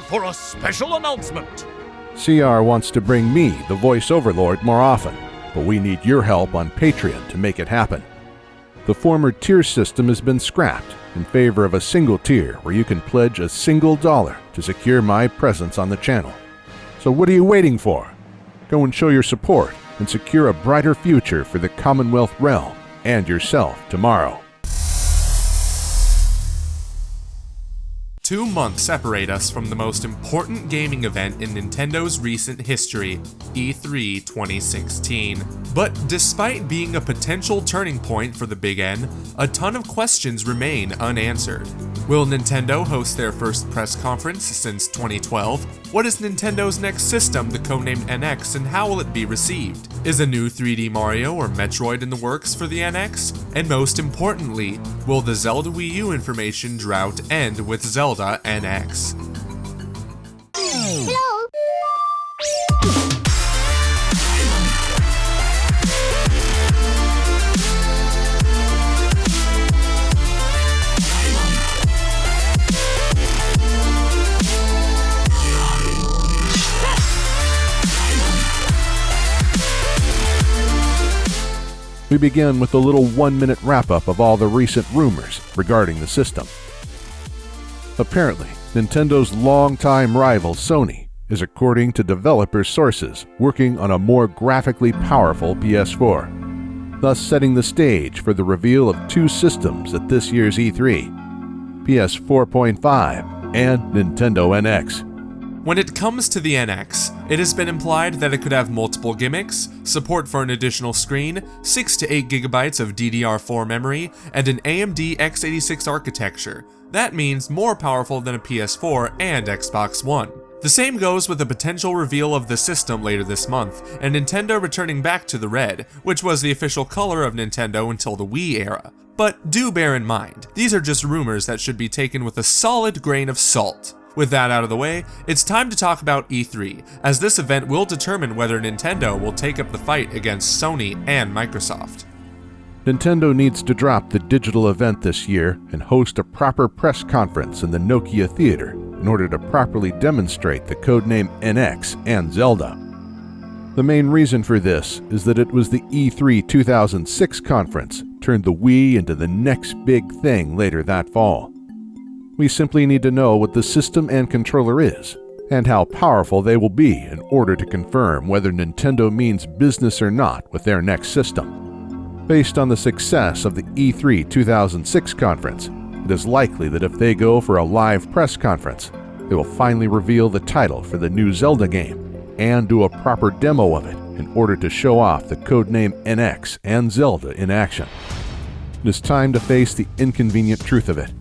for a special announcement. CR wants to bring me, the voice overlord, more often, but we need your help on Patreon to make it happen. The former tier system has been scrapped in favor of a single tier where you can pledge a single $1 to secure my presence on the channel. So what are you waiting for? Go and show your support and secure a brighter future for the Commonwealth realm and yourself tomorrow. 2 months separate us from the most important gaming event in Nintendo's recent history, E3 2016. But despite being a potential turning point for the Big N, a ton of questions remain unanswered. Will Nintendo host their first press conference since 2012? What is Nintendo's next system, the codenamed NX, and how will it be received? Is a new 3D Mario or Metroid in the works for the NX? And most importantly, will the Zelda Wii U information drought end with Zelda NX? Hello. We begin with a little 1-minute wrap-up of all the recent rumors regarding the system. Apparently, Nintendo's longtime rival Sony is, according to developers' sources, working on a more graphically powerful PS4, thus setting the stage for the reveal of 2 systems at this year's E3, PS 4.5 and Nintendo NX. When it comes to the NX, it has been implied that it could have multiple gimmicks, support for an additional screen, 6 to 8 gigabytes of DDR4 memory, and an AMD x86 architecture. That means more powerful than a PS4 and Xbox One. The same goes with the potential reveal of the system later this month, and Nintendo returning back to the red, which was the official color of Nintendo until the Wii era. But do bear in mind, these are just rumors that should be taken with a solid grain of salt. With that out of the way, it's time to talk about E3, as this event will determine whether Nintendo will take up the fight against Sony and Microsoft. Nintendo needs to drop the digital event this year and host a proper press conference in the Nokia Theater in order to properly demonstrate the codename NX and Zelda. The main reason for this is that it was the E3 2006 conference turned the Wii into the next big thing later that fall. We simply need to know what the system and controller is, and how powerful they will be in order to confirm whether Nintendo means business or not with their next system. Based on the success of the E3 2006 conference, it is likely that if they go for a live press conference, they will finally reveal the title for the new Zelda game and do a proper demo of it in order to show off the codename NX and Zelda in action. It is time to face the inconvenient truth of it.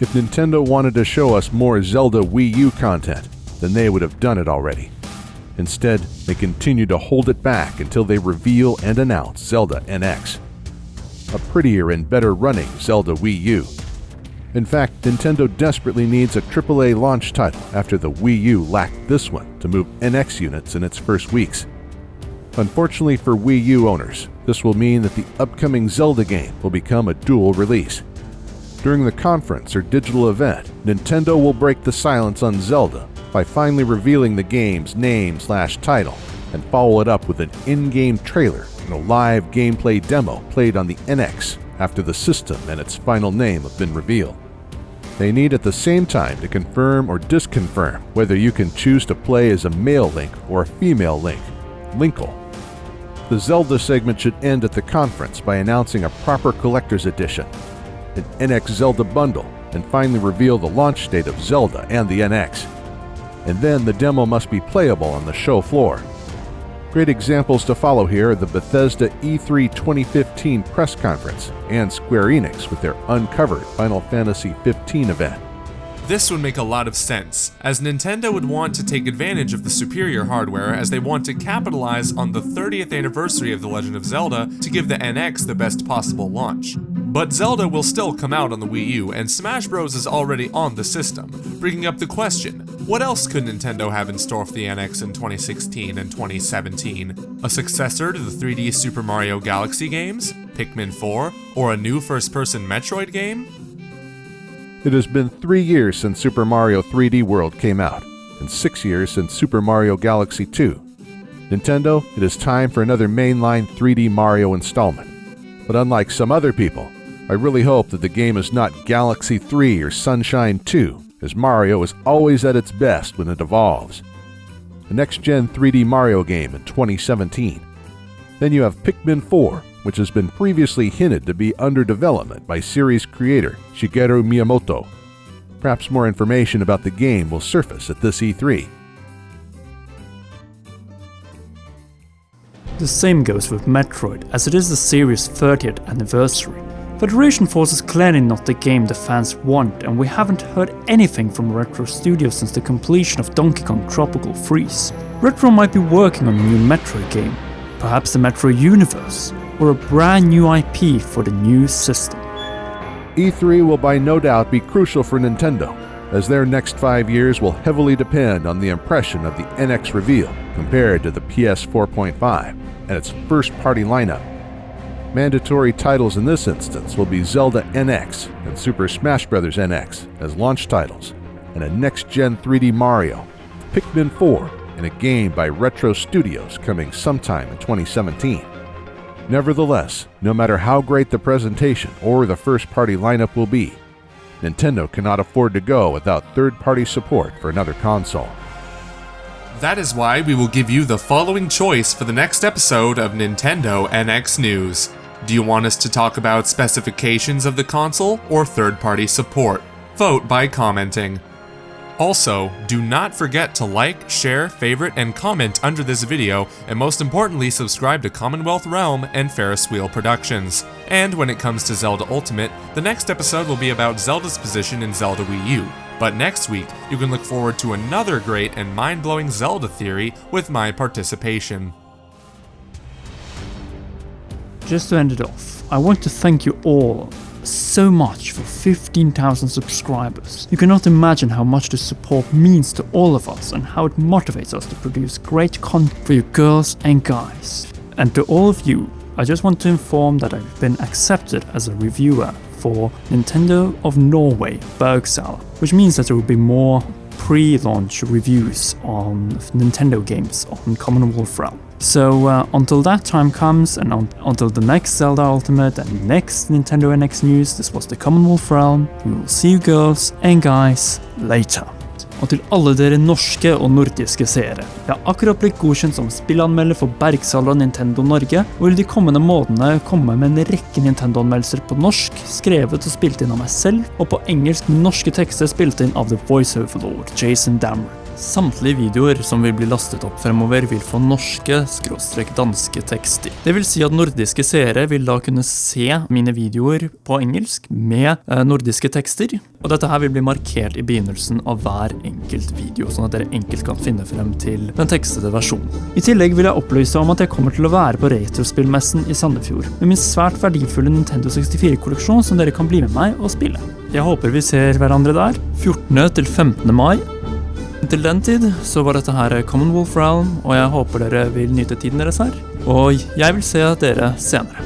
If Nintendo wanted to show us more Zelda Wii U content, then they would have done it already. Instead, they continue to hold it back until they reveal and announce Zelda NX, a prettier and better running Zelda Wii U. In fact, Nintendo desperately needs a AAA launch title after the Wii U lacked this one to move NX units in its first weeks. Unfortunately for Wii U owners, this will mean that the upcoming Zelda game will become a dual release. During the conference or digital event, Nintendo will break the silence on Zelda by finally revealing the game's name/title and follow it up with an in-game trailer and a live gameplay demo played on the NX after the system and its final name have been revealed. They need at the same time to confirm or disconfirm whether you can choose to play as a male Link or a female Link, Linkle. The Zelda segment should end at the conference by announcing a proper collector's edition, an NX Zelda bundle, and finally reveal the launch date of Zelda and the NX. And then the demo must be playable on the show floor. Great examples to follow here are the Bethesda E3 2015 press conference and Square Enix with their uncovered Final Fantasy XV event. This would make a lot of sense, as Nintendo would want to take advantage of the superior hardware as they want to capitalize on the 30th anniversary of The Legend of Zelda to give the NX the best possible launch. But Zelda will still come out on the Wii U, and Smash Bros. Is already on the system, bringing up the question, what else could Nintendo have in store for the NX in 2016 and 2017? A successor to the 3D Super Mario Galaxy games? Pikmin 4? Or a new first-person Metroid game? It has been 3 years since Super Mario 3D World came out, and 6 years since Super Mario Galaxy 2. Nintendo, it is time for another mainline 3D Mario installment. But unlike some other people, I really hope that the game is not Galaxy 3 or Sunshine 2, as Mario is always at its best when it evolves. A next-gen 3D Mario game in 2017. Then you have Pikmin 4, which has been previously hinted to be under development by series creator Shigeru Miyamoto. Perhaps more information about the game will surface at this E3. The same goes with Metroid, as it is the series' 30th anniversary. Federation Force is clearly not the game the fans want, and we haven't heard anything from Retro Studios since the completion of Donkey Kong Tropical Freeze. Retro might be working on a new Metroid game, perhaps the Metroid universe, or a brand new IP for the new system. E3 will by no doubt be crucial for Nintendo, as their next 5 years will heavily depend on the impression of the NX reveal compared to the PS 4.5 and its first-party lineup. Mandatory titles in this instance will be Zelda NX and Super Smash Bros. NX as launch titles, and a next-gen 3D Mario, Pikmin 4, and a game by Retro Studios coming sometime in 2017. Nevertheless, no matter how great the presentation or the first-party lineup will be, Nintendo cannot afford to go without third-party support for another console. That is why we will give you the following choice for the next episode of Nintendo NX News. Do you want us to talk about specifications of the console or third-party support? Vote by commenting. Also, do not forget to like, share, favorite, and comment under this video, and most importantly, subscribe to Commonwealth Realm and Ferris Wheel Productions. And when it comes to Zelda Ultimate, the next episode will be about Zelda's position in Zelda Wii U. But next week, you can look forward to another great and mind-blowing Zelda theory with my participation. Just to end it off, I want to thank you all so much for 15,000 subscribers. You cannot imagine how much the support means to all of us and how it motivates us to produce great content for you girls and guys. And to all of you, I just want to inform that I've been accepted as a reviewer for Nintendo of Norway Bergsala, which means that there will be more pre-launch reviews on Nintendo games on Commonwealth Realm. So until that time comes, and until the next Zelda Ultimate and next Nintendo NX news, this was the Commonwealth Realm. We will see you girls and guys later. Og til alle dere norske og nordiske seere. Jeg har akkurat blitt godkjent som spillanmelder for Bergsala Nintendo Norge, og vil de kommende månedene komme med en rekke Nintendo-anmeldelser på norsk, skrevet og spilt inn av meg selv, og på engelsk med norske tekster spilt inn av The Voice-Over Lord, Jason Dammer. Samtlige videoer som vil bli lastet opp fremover vil få norske/danske tekster. Det vil si at nordiske seere vil da kunne se mine videoer på engelsk med nordiske tekster, og dette her vil bli markert i begynnelsen av hver enkelt video, sånn at dere enkelt kan finne frem til den tekstede versjonen. I tillegg vil jeg opplyse om at jeg kommer til å være på Retrospillmessen i Sandefjord, med min svært verdifulle Nintendo 64-kolleksjon som dere kan bli med meg og spille. Jeg håper vi ser hverandre der, 14. til 15. mai. Til den tid så var dette her Commonwealth Realm, og jeg håper dere vil nyte tiden deres her. Og jeg vil se dere senere.